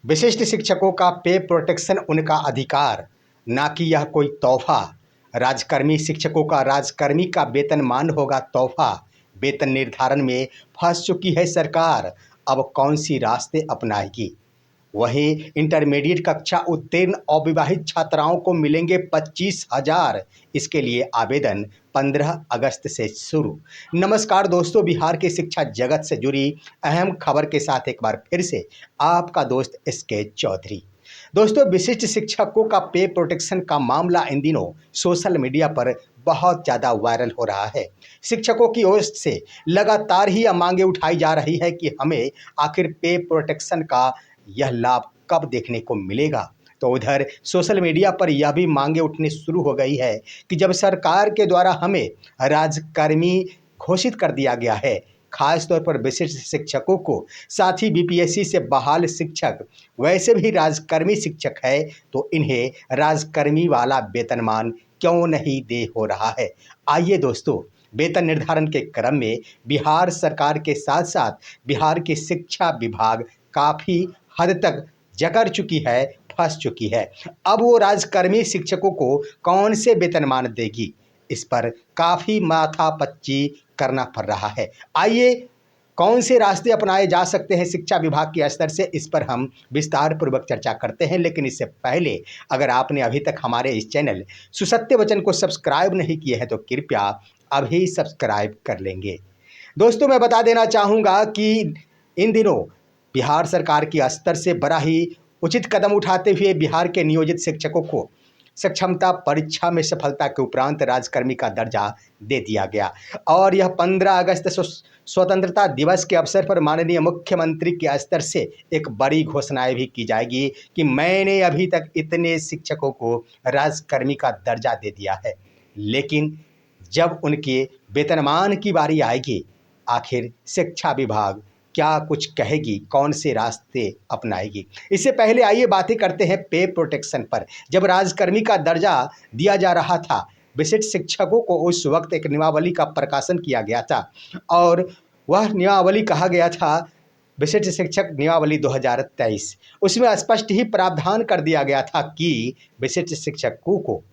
विशिष्ट शिक्षकों का पे प्रोटेक्शन उनका अधिकार, ना कि यह कोई तोहफा। राजकर्मी शिक्षकों का राजकर्मी का वेतनमान होगा तोहफा। वेतन निर्धारण में फंस चुकी है सरकार, अब कौन सी रास्ते अपनाएगी। वहीं इंटरमीडिएट कक्षा उत्तीर्ण अविवाहित छात्राओं को मिलेंगे 25,000। इसके लिए आवेदन 15 अगस्त से शुरू। नमस्कार दोस्तों, बिहार के शिक्षा जगत से जुड़ी अहम खबर के साथ एक बार फिर से आपका दोस्त एसके चौधरी। दोस्तों, विशिष्ट शिक्षकों का पे प्रोटेक्शन का मामला इन दिनों सोशल मीडिया पर बहुत ज़्यादा वायरल हो रहा है। शिक्षकों की ओर से लगातार ही यह मांगे उठाई जा रही है कि हमें आखिर पे प्रोटेक्शन का यह लाभ कब देखने को मिलेगा। तो उधर सोशल मीडिया पर यह भी मांगे उठने शुरू हो गई है कि जब सरकार के द्वारा हमें राजकर्मी घोषित कर दिया गया है, खास तौर पर विशिष्ट शिक्षकों को, साथ ही बीपीएससी से बहाल शिक्षक वैसे भी राजकर्मी शिक्षक है, तो इन्हें राजकर्मी वाला वेतनमान क्यों नहीं दे हो रहा है। आइए दोस्तों, वेतन निर्धारण के क्रम में बिहार सरकार के साथ साथ बिहार की शिक्षा विभाग काफ़ी हद तक जकड़ चुकी है, फंस चुकी है। अब वो राजकर्मी शिक्षकों को कौन से वेतनमान देगी, इस पर काफ़ी माथापच्ची करना पड़ रहा है। आइए, कौन से रास्ते अपनाए जा सकते हैं शिक्षा विभाग के स्तर से, इस पर हम विस्तार पूर्वक चर्चा करते हैं। लेकिन इससे पहले अगर आपने अभी तक हमारे इस चैनल सुसत्य वचन को सब्सक्राइब नहीं किए हैं तो कृपया अभी सब्सक्राइब कर लेंगे। दोस्तों, मैं बता देना चाहूँगा कि इन दिनों बिहार सरकार की स्तर से बड़ा ही उचित कदम उठाते हुए बिहार के नियोजित शिक्षकों को सक्षमता परीक्षा में सफलता के उपरांत राजकर्मी का दर्जा दे दिया गया। और यह 15 अगस्त स्वतंत्रता दिवस के अवसर पर माननीय मुख्यमंत्री के स्तर से एक बड़ी घोषणाएं भी की जाएगी कि मैंने अभी तक इतने शिक्षकों को राजकर्मी का दर्जा दे दिया है। लेकिन जब उनके वेतनमान की बारी आएगी, आखिर शिक्षा विभाग क्या कुछ कहेगी, कौन से रास्ते अपनाएगी। इससे पहले आइए बातें करते हैं पे प्रोटेक्शन पर। जब राजकर्मी का दर्जा दिया जा रहा था, विशिष्ट शिक्षकों को उस वक्त एक नियमावली का प्रकाशन किया गया था और वह नियमावली कहा गया था विशिष्ट शिक्षक नियमावली 2023। उसमें स्पष्ट ही प्रावधान कर दिया गया था कि विशिष्ट शिक्षकों को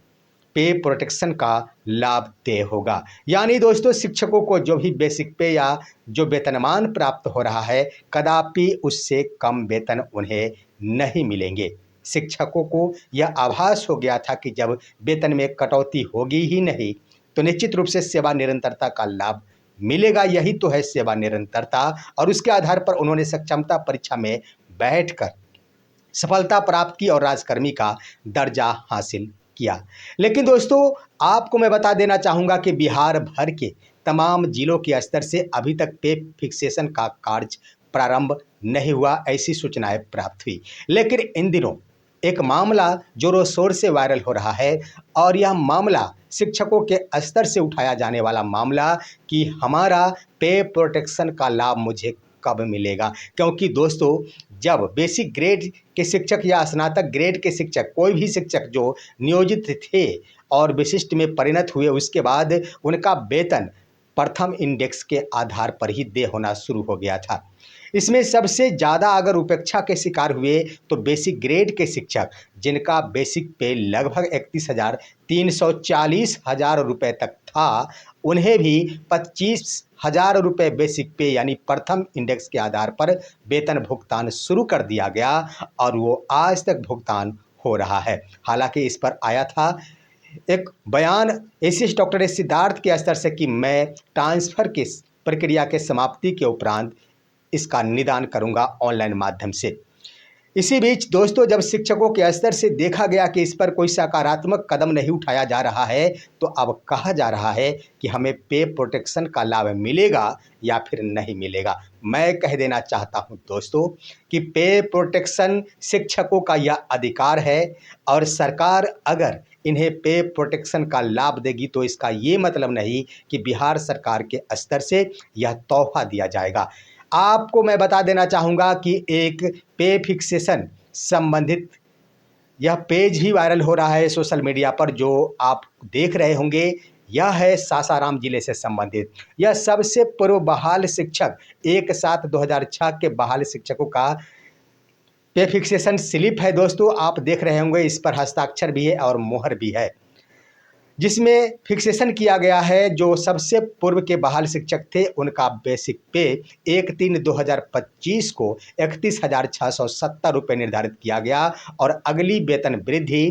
पे प्रोटेक्शन का लाभ तय होगा। यानी दोस्तों, शिक्षकों को जो भी बेसिक पे या जो वेतनमान प्राप्त हो रहा है, कदापि उससे कम वेतन उन्हें नहीं मिलेंगे। शिक्षकों को यह आभास हो गया था कि जब वेतन में कटौती होगी ही नहीं तो निश्चित रूप से सेवा निरंतरता का लाभ मिलेगा। यही तो है सेवा निरंतरता। और उसके आधार पर उन्होंने सक्षमता परीक्षा में बैठकर सफलता प्राप्त की और राजकर्मी का दर्जा हासिल किया। लेकिन दोस्तों, आपको मैं बता देना चाहूँगा कि बिहार भर के तमाम जिलों के स्तर से अभी तक पे फिक्सेशन का कार्य प्रारंभ नहीं हुआ, ऐसी सूचनाएं प्राप्त हुई। लेकिन इन दिनों एक मामला जोरों शोर से वायरल हो रहा है और यह मामला शिक्षकों के स्तर से उठाया जाने वाला मामला कि हमारा पे प्रोटेक्शन का लाभ मुझे कब मिलेगा। क्योंकि दोस्तों, जब बेसिक ग्रेड के शिक्षक या स्नातक ग्रेड के शिक्षक, कोई भी शिक्षक जो नियोजित थे और विशिष्ट में परिणत हुए, उसके बाद उनका वेतन प्रथम इंडेक्स के आधार पर ही दे होना शुरू हो गया था। इसमें सबसे ज़्यादा अगर उपेक्षा के शिकार हुए तो बेसिक ग्रेड के शिक्षक, जिनका बेसिक पे लगभग 31,340,000 रुपये तक था, उन्हें भी 25,000 रुपये बेसिक पे यानी प्रथम इंडेक्स के आधार पर वेतन भुगतान शुरू कर दिया गया और वो आज तक भुगतान हो रहा है। हालांकि इस पर आया था एक बयान एसीएस डॉक्टर एस सिद्धार्थ के स्तर से कि मैं ट्रांसफ़र की प्रक्रिया के समाप्ति के उपरांत इसका निदान करूंगा ऑनलाइन माध्यम से। इसी बीच दोस्तों, जब शिक्षकों के स्तर से देखा गया कि इस पर कोई सकारात्मक कदम नहीं उठाया जा रहा है, तो अब कहा जा रहा है कि हमें पे प्रोटेक्शन का लाभ मिलेगा या फिर नहीं मिलेगा। मैं कह देना चाहता हूं दोस्तों कि पे प्रोटेक्शन शिक्षकों का यह अधिकार है और सरकार अगर इन्हें पे प्रोटेक्शन का लाभ देगी तो इसका ये मतलब नहीं कि बिहार सरकार के स्तर से यह तोहफा दिया जाएगा। आपको मैं बता देना चाहूँगा कि एक पे फिक्सेशन संबंधित यह पेज भी वायरल हो रहा है सोशल मीडिया पर, जो आप देख रहे होंगे। यह है सासाराम जिले से संबंधित। यह सबसे पूर्व बहाल शिक्षक, 1/7/2006 के बहाल शिक्षकों का पे फिक्सेशन स्लिप है दोस्तों, आप देख रहे होंगे इस पर हस्ताक्षर भी है और मोहर भी है, जिसमें फिक्सेशन किया गया है जो सबसे पूर्व के बहाल शिक्षक थे उनका बेसिक पे 1/3/2025 को 31,670 रुपये निर्धारित किया गया और अगली वेतन वृद्धि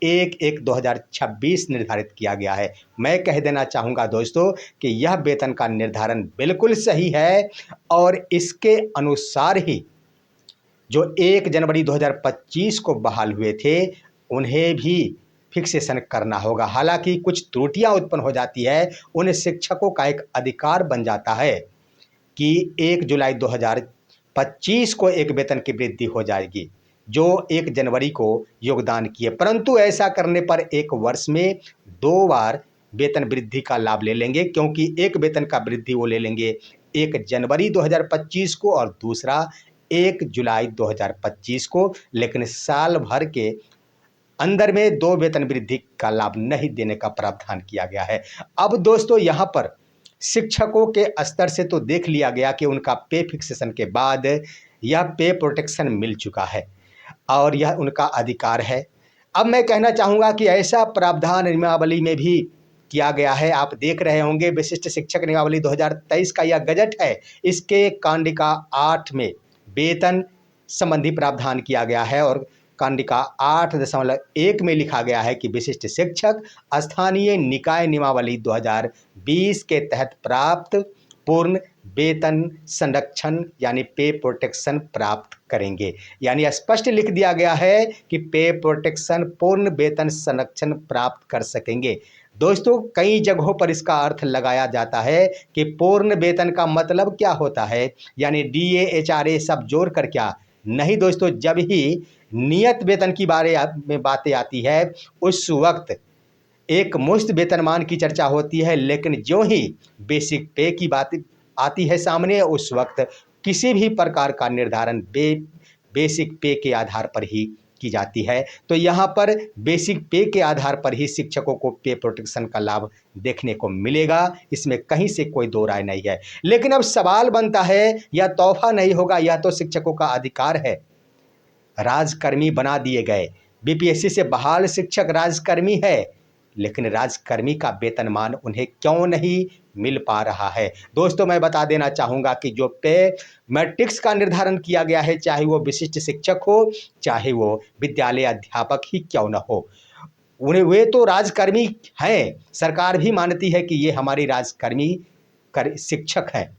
1/1/2026 निर्धारित किया गया है। मैं कह देना चाहूँगा दोस्तों कि यह वेतन का निर्धारण बिल्कुल सही है और इसके अनुसार ही जो 1 जनवरी 2025 को बहाल हुए थे उन्हें भी फिक्सेशन करना होगा। हालांकि कुछ त्रुटियां उत्पन्न हो जाती है, उन शिक्षकों का एक अधिकार बन जाता है कि 1 जुलाई 2025 को एक वेतन की वृद्धि हो जाएगी जो 1 जनवरी को योगदान किए, परंतु ऐसा करने पर एक वर्ष में 2 बार वेतन वृद्धि का लाभ ले लेंगे, क्योंकि एक वेतन का वृद्धि वो ले लेंगे 1 जनवरी 2025 को और दूसरा 1 जुलाई 2025 को, लेकिन साल भर के अंदर में 2 वेतन वृद्धि का लाभ नहीं देने का प्रावधान किया गया है। अब दोस्तों यहाँ पर शिक्षकों के स्तर से तो देख लिया गया कि उनका पे फिक्सेशन के बाद यह पे प्रोटेक्शन मिल चुका है और यह उनका अधिकार है। अब मैं कहना चाहूँगा कि ऐसा प्रावधान नियमावली में भी किया गया है। आप देख रहे होंगे विशिष्ट शिक्षक नियमावली 2023 का यह गजट है, इसके कांडिका 8 में वेतन संबंधी प्रावधान किया गया है और कांडिका 8.1 में लिखा गया है कि विशिष्ट शिक्षक स्थानीय निकाय नियमावली 2020 के तहत प्राप्त पूर्ण वेतन संरक्षण यानी पे प्रोटेक्शन प्राप्त करेंगे। यानी स्पष्ट लिख दिया गया है कि पे प्रोटेक्शन पूर्ण वेतन संरक्षण प्राप्त कर सकेंगे। दोस्तों कई जगहों पर इसका अर्थ लगाया जाता है कि पूर्ण वेतन का मतलब क्या होता है, यानी DA HRA सब जोड़ कर क्या नहीं दोस्तों, जब ही नियत वेतन की बारे में बातें आती है उस वक्त एक मुश्त वेतनमान की चर्चा होती है, लेकिन जो ही बेसिक पे की बात आती है सामने उस वक्त किसी भी प्रकार का निर्धारण बेसिक पे के आधार पर ही की जाती है। तो यहाँ पर बेसिक पे के आधार पर ही शिक्षकों को पे प्रोटेक्शन का लाभ देखने को मिलेगा, इसमें कहीं से कोई दो राय नहीं है। लेकिन अब सवाल बनता है यह तोहफा नहीं होगा, यह तो शिक्षकों का अधिकार है। राजकर्मी बना दिए गए, BPSC से बहाल शिक्षक राजकर्मी है, लेकिन राजकर्मी का वेतनमान उन्हें क्यों नहीं मिल पा रहा है। दोस्तों मैं बता देना चाहूँगा कि जो पे मैट्रिक्स का निर्धारण किया गया है, चाहे वो विशिष्ट शिक्षक हो चाहे वो विद्यालय अध्यापक ही क्यों न हो, उन्हें वे तो राजकर्मी हैं। सरकार भी मानती है कि ये हमारी राजकर्मी शिक्षक हैं।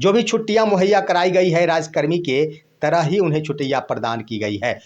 जो भी छुट्टियां मुहैया कराई गई है राजकर्मी के तरह ही उन्हें छुट्टियां प्रदान की गई है,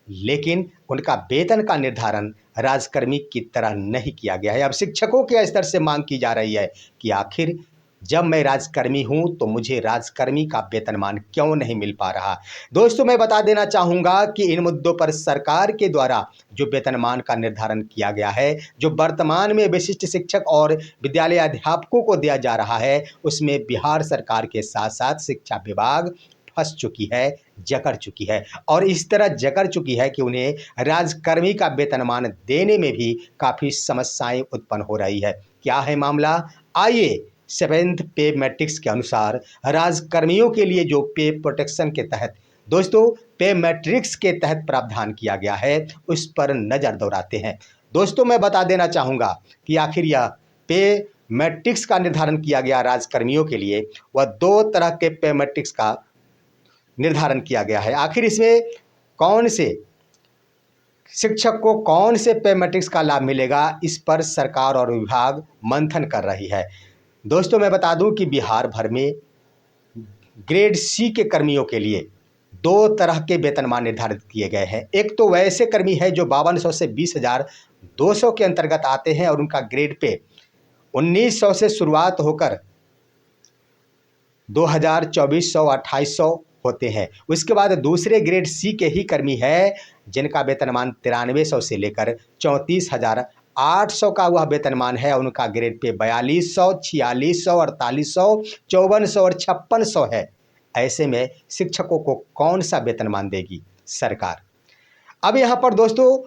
लेकिन उनका वेतन का निर्धारण राजकर्मी की तरह नहीं किया गया है। अब शिक्षकों के स्तर से मांग की जा रही है कि आखिर जब मैं राजकर्मी हूं तो मुझे राजकर्मी का वेतनमान क्यों नहीं मिल पा रहा। दोस्तों मैं बता देना चाहूँगा कि इन मुद्दों पर सरकार के द्वारा जो वेतनमान का निर्धारण किया गया है, जो वर्तमान में विशिष्ट शिक्षक और विद्यालय अध्यापकों को दिया जा रहा है, उसमें बिहार सरकार के साथ साथ शिक्षा विभाग फंस चुकी है, जकड़ चुकी है और इस तरह जकड़ चुकी है कि उन्हें राजकर्मी का वेतनमान देने में भी काफ़ी समस्याएं उत्पन्न हो रही है। क्या है मामला, आइए 7th पे मैट्रिक्स के अनुसार राजकर्मियों के लिए जो पे प्रोटेक्शन के तहत दोस्तों पे मैट्रिक्स के तहत प्रावधान किया गया है उस पर नज़र दौड़ाते हैं। दोस्तों मैं बता देना चाहूँगा कि आखिर यह पे मैट्रिक्स का निर्धारण किया गया राजकर्मियों के लिए, वह 2 तरह के पे मैट्रिक्स का निर्धारण किया गया है। आखिर इसमें कौन से शिक्षक को कौन से पे मैट्रिक्स का लाभ मिलेगा, इस पर सरकार और विभाग मंथन कर रही है। दोस्तों मैं बता दूं कि बिहार भर में ग्रेड C के कर्मियों के लिए 2 तरह के वेतनमान निर्धारित किए गए हैं। एक तो वैसे कर्मी है जो 5200 से 20,200 के अंतर्गत आते हैं और उनका ग्रेड पे 1900 से शुरुआत होकर 2000, 2400, 2800 होते हैं। उसके बाद दूसरे ग्रेड C के ही कर्मी है जिनका वेतनमान 9300 से लेकर 34,800 का वह वेतनमान है। उनका ग्रेड पे 4200, 4600, 4800, 5400 और 5600 है। ऐसे में शिक्षकों को कौन सा वेतनमान देगी सरकार। अब यहाँ पर दोस्तों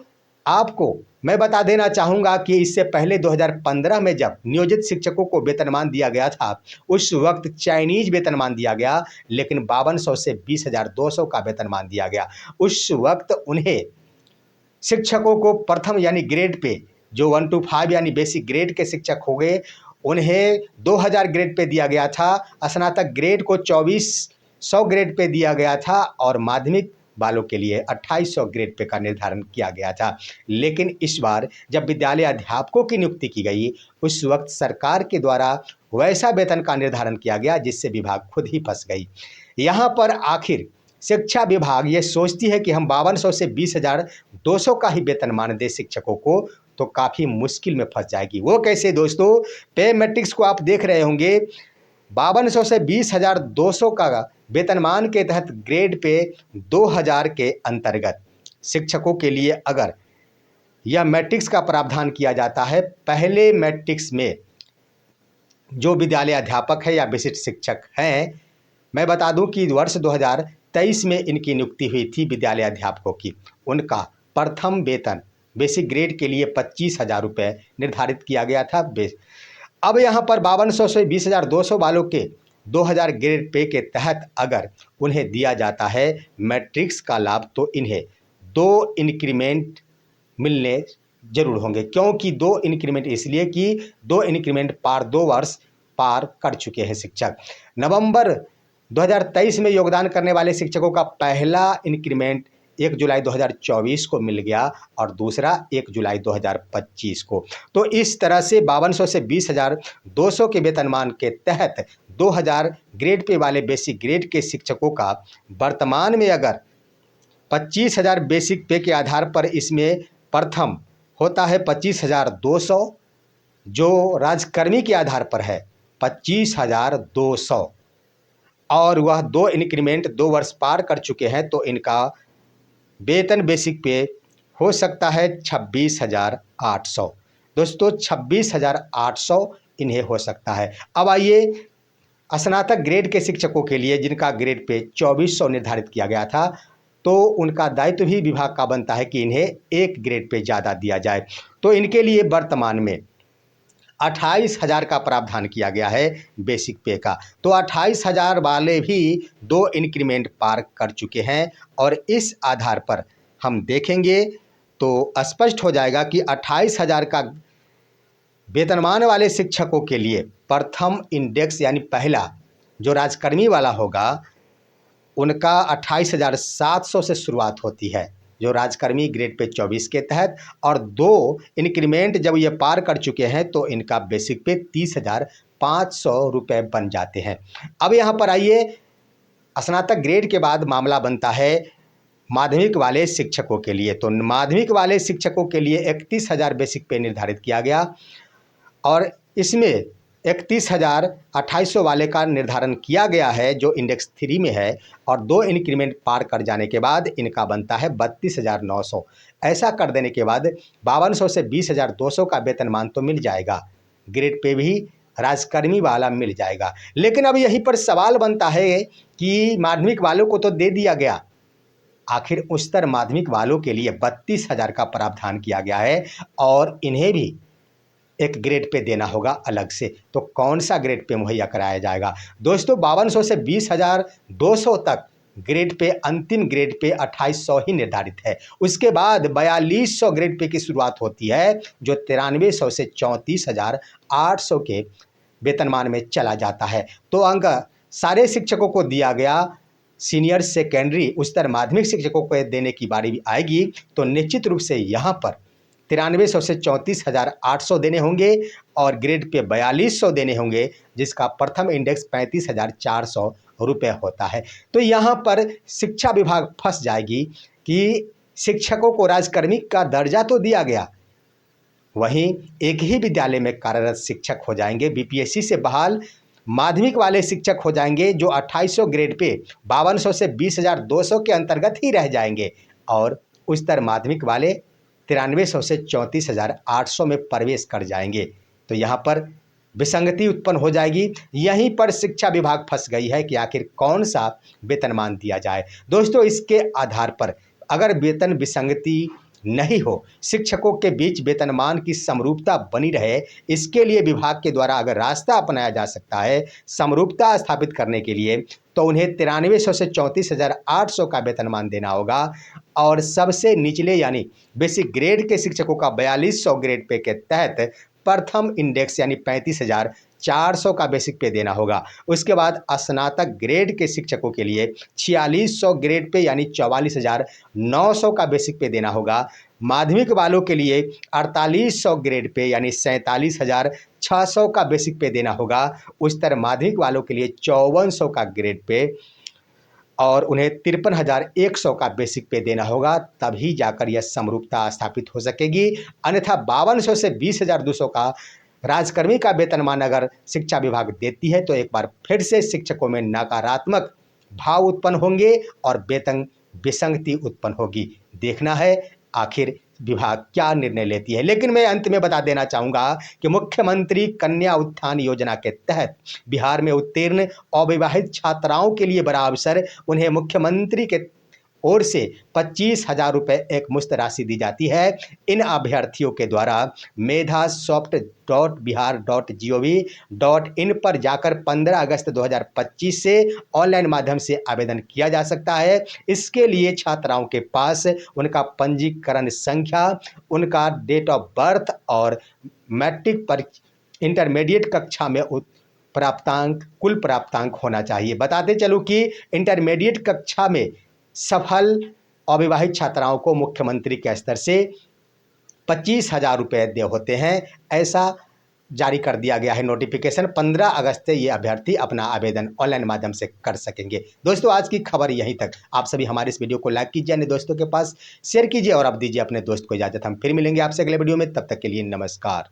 आपको मैं बता देना चाहूँगा कि इससे पहले 2015 में जब नियोजित शिक्षकों को वेतनमान दिया गया था, उस वक्त चाइनीज वेतनमान दिया गया, लेकिन 5200 से 20,200 का वेतनमान दिया गया। उस वक्त उन्हें शिक्षकों को प्रथम यानी ग्रेड पे जो 1 to 5 यानी बेसिक ग्रेड के शिक्षक हो गए, उन्हें 2000 ग्रेड पे दिया गया था। स्नातक ग्रेड को 2400 ग्रेड पे दिया गया था और माध्यमिक वालों के लिए 2800 ग्रेड पे का निर्धारण किया गया था। लेकिन इस बार जब विद्यालय अध्यापकों की नियुक्ति की गई, उस वक्त सरकार के द्वारा वैसा वेतन का निर्धारण किया गया जिससे विभाग खुद ही फंस गई। यहाँ पर आखिर शिक्षा विभाग ये सोचती है कि हम 5200 से 20,200 का ही वेतनमान दे शिक्षकों को, तो काफ़ी मुश्किल में फंस जाएगी। वो कैसे दोस्तों? पे मैट्रिक्स को आप देख रहे होंगे, 5200 से 20,200 का वेतनमान के तहत ग्रेड पे 2000 के अंतर्गत शिक्षकों के लिए अगर यह मैट्रिक्स का प्रावधान किया जाता है, पहले मैट्रिक्स में जो विद्यालय अध्यापक है या विशिष्ट शिक्षक हैं, मैं बता दूं कि वर्ष 2023 में इनकी नियुक्ति हुई थी विद्यालय अध्यापकों की। उनका प्रथम वेतन बेसिक ग्रेड के लिए 25,000 रुपये निर्धारित किया गया था। अब यहाँ पर 5200 से 20,200 वालों के 2000 ग्रेड पे के तहत अगर उन्हें दिया जाता है मैट्रिक्स का लाभ, तो इन्हें 2 इंक्रीमेंट मिलने जरूर होंगे। क्योंकि 2 इंक्रीमेंट इसलिए कि 2 इंक्रीमेंट 2 वर्ष पार कर चुके हैं शिक्षक। नवंबर 2023 में योगदान करने वाले शिक्षकों का पहला इंक्रीमेंट 1 जुलाई 2024 को मिल गया और दूसरा 1 जुलाई 2025 को। तो इस तरह से 5200 से 20,200 के वेतनमान के तहत 2000 ग्रेड पे वाले बेसिक ग्रेड के शिक्षकों का वर्तमान में अगर 25,000 बेसिक पे के आधार पर इसमें प्रथम होता है 25,200, जो राजकर्मी के आधार पर है 25,200, और वह 2 इंक्रीमेंट 2 वर्ष पार कर चुके हैं, तो इनका वेतन बेसिक पे हो सकता है 26,800। दोस्तों 26,800 इन्हें हो सकता है। अब आइए स्नातक ग्रेड के शिक्षकों के लिए जिनका ग्रेड पे 2400 निर्धारित किया गया था, तो उनका दायित्व भी विभाग का बनता है कि इन्हें एक ग्रेड पे ज़्यादा दिया जाए। तो इनके लिए वर्तमान में 28,000 का प्रावधान किया गया है बेसिक पे का। तो 28,000 वाले भी 2 इंक्रीमेंट पार कर चुके हैं और इस आधार पर हम देखेंगे तो स्पष्ट हो जाएगा कि 28,000 का वेतनमान वाले शिक्षकों के लिए प्रथम इंडेक्स यानी पहला जो राजकर्मी वाला होगा, उनका 28,700 से शुरुआत होती है, जो राजकर्मी ग्रेड पे 24 के तहत, और 2 इंक्रीमेंट जब ये पार कर चुके हैं तो इनका बेसिक पे 30,500 रुपये बन जाते हैं। अब यहाँ पर आइए, स्नातक ग्रेड के बाद मामला बनता है माध्यमिक वाले शिक्षकों के लिए। तो माध्यमिक वाले शिक्षकों के लिए 31,000 बेसिक पे निर्धारित किया गया और इसमें 31,2800 वाले का निर्धारण किया गया है जो इंडेक्स 3 में है, और 2 इंक्रीमेंट पार कर जाने के बाद इनका बनता है 32,900। ऐसा कर देने के बाद 5200 से 20,200 का वेतनमान तो मिल जाएगा, ग्रेड पे भी राजकर्मी वाला मिल जाएगा। लेकिन अब यहीं पर सवाल बनता है कि माध्यमिक वालों को तो दे दिया गया, आखिर उच्चतर माध्यमिक वालों के लिए 32,000 का प्रावधान किया गया है और इन्हें भी एक ग्रेड पे देना होगा अलग से। तो कौन सा ग्रेड पे मुहैया कराया जाएगा? दोस्तों 5200 से 20,200 तक ग्रेड पे, अंतिम ग्रेड पे 2800 ही निर्धारित है। उसके बाद 4200 ग्रेड पे की शुरुआत होती है जो 9300 से 34,800 के वेतनमान में चला जाता है। तो अंक सारे शिक्षकों को दिया गया, सीनियर सेकेंडरी उच्चतर माध्यमिक शिक्षकों को देने की बारी भी आएगी तो निश्चित रूप से यहाँ पर 9300 से 34,800 देने होंगे और ग्रेड पे 4200 देने होंगे, जिसका प्रथम इंडेक्स 35,400 रुपये होता है। तो यहाँ पर शिक्षा विभाग फंस जाएगी कि शिक्षकों को राजकर्मी का दर्जा तो दिया गया, वहीं एक ही विद्यालय में कार्यरत शिक्षक हो जाएंगे, बीपीएससी से बहाल माध्यमिक वाले शिक्षक हो जाएंगे जो 2800 ग्रेड पे 5200 से 20,200 के अंतर्गत ही रह जाएंगे, और उच्चतर माध्यमिक वाले 9300 से 34,800 में प्रवेश कर जाएंगे। तो यहाँ पर विसंगति उत्पन्न हो जाएगी। यहीं पर शिक्षा विभाग फंस गई है कि आखिर कौन सा वेतनमान दिया जाए। दोस्तों इसके आधार पर अगर वेतन विसंगति नहीं हो, शिक्षकों के बीच वेतनमान की समरूपता बनी रहे, इसके लिए विभाग के द्वारा अगर रास्ता अपनाया जा सकता है समरूपता स्थापित करने के लिए, तो उन्हें 9300 से 34,800 का वेतनमान देना होगा और सबसे निचले यानी बेसिक ग्रेड के शिक्षकों का 4200 ग्रेड पे के तहत प्रथम इंडेक्स यानी 35,400 का बेसिक पे देना होगा। उसके बाद स्नातक ग्रेड के शिक्षकों के लिए 4600 ग्रेड पे यानी 44,900 का बेसिक पे देना होगा। माध्यमिक वालों के लिए 4800 ग्रेड पे यानी 47,600 का बेसिक पे देना होगा। उच्चतर माध्यमिक वालों के लिए 5400 का ग्रेड पे और उन्हें 53,100 का बेसिक पे देना होगा, तभी जाकर यह समरूपता स्थापित हो सकेगी। अन्यथा 5200 से 20,200 का राजकर्मी का वेतनमान अगर शिक्षा विभाग देती है तो एक बार फिर से शिक्षकों में नकारात्मक भाव उत्पन्न होंगे और वेतन विसंगति उत्पन्न होगी। देखना है आखिर विभाग क्या निर्णय लेती है। लेकिन मैं अंत में बता देना चाहूँगा कि मुख्यमंत्री कन्या उत्थान योजना के तहत बिहार में उत्तीर्ण अविवाहित छात्राओं के लिए बड़ा अवसर, उन्हें मुख्यमंत्री के ओर से 25,000 रुपये एक मुश्त राशि दी जाती है। इन अभ्यर्थियों के द्वारा medhasoft.bihar.gov.in पर जाकर 15 अगस्त 2025 से ऑनलाइन माध्यम से आवेदन किया जा सकता है। इसके लिए छात्राओं के पास उनका पंजीकरण संख्या, उनका डेट ऑफ बर्थ और मैट्रिक पर इंटरमीडिएट कक्षा में कुल प्राप्तांक होना चाहिए। बताते चलूँ कि इंटरमीडिएट कक्षा में सफल अविवाहित छात्राओं को मुख्यमंत्री के स्तर से 25,000 रुपये दे होते हैं। ऐसा जारी कर दिया गया है नोटिफिकेशन। 15 अगस्त से ये अभ्यर्थी अपना आवेदन ऑनलाइन माध्यम से कर सकेंगे। दोस्तों, आज की खबर यहीं तक। आप सभी हमारे इस वीडियो को लाइक कीजिए, अन्य दोस्तों के पास शेयर कीजिए और आप दीजिए अपने दोस्त को इजाज़त। हम फिर मिलेंगे आपसे अगले वीडियो में, तब तक के लिए नमस्कार।